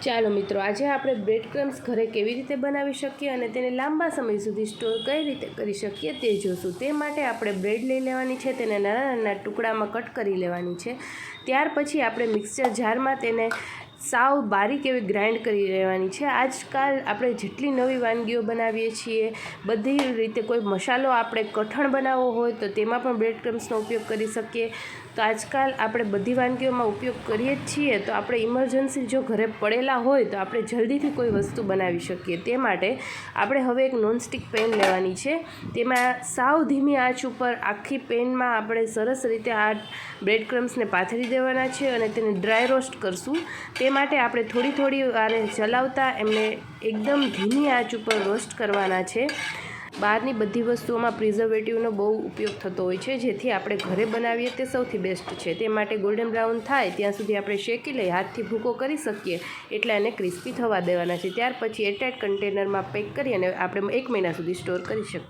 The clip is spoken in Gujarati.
ચાલો મિત્રો, આજે આપણે બ્રેડ ક્રમ્સ ઘરે કેવી રીતે બનાવી શકીએ અને તેને લાંબા સમય સુધી સ્ટોર કઈ રીતે કરી શકીએ તે જોશું। તે માટે આપણે બ્રેડ લઈ લેવાની છે, તેને નાના નાના ટુકડામાં કટ કરી લેવાની છે। ત્યાર પછી આપણે મિક્સર જારમાં તેને સાવ બારીક એવી ગ્રાઇન્ડ કરી લેવાની છે। આજકાલ આપણે જેટલી નવી વાનગીઓ બનાવીએ છીએ બધી રીતે કોઈ મસાલો આપણે કઠણ બનાવવો હોય તો તેમાં પણ બ્રેડ ક્રમ્સનો ઉપયોગ કરી શકીએ। તો આજકાલ આપણે બધી વાનગીઓમાં ઉપયોગ કરીએ જ છીએ, તો આપણે ઇમરજન્સી જો ઘરે પડેલા હોય તો આપણે જલ્દીથી કોઈ વસ્તુ બનાવી શકીએ। તે માટે આપણે હવે એક નોનસ્ટિક પેન લેવાની છે, તેમાં સાવ ધીમી આંચ ઉપર આખી પેનમાં આપણે સરસ રીતે આ બ્રેડ ક્રમ્સને પાથરી દેવાના છે અને તેને ડ્રાય રોસ્ટ કરશું। તે માટે આપણે થોડી થોડી વારે ચલાવતા એમને એકદમ ધીમી આંચ ઉપર રોસ્ટ કરવાના છે। બહારની બધી વસ્તુઓમાં પ્રિઝર્વેટિવનો બહુ ઉપયોગ થતો હોય છે, જેથી આપણે ઘરે બનાવીએ તે સૌથી બેસ્ટ છે। તે માટે ગોલ્ડન બ્રાઉન થાય ત્યાં સુધી આપણે શેકી લઈ, હાથથી ભૂકો કરી શકીએ એટલે એને ક્રિસ્પી થવા દેવાના છે। ત્યાર પછી એરટાઇટ કન્ટેનરમાં પેક કરી અને આપણે 1 મહિના સુધી સ્ટોર કરી શકીએ।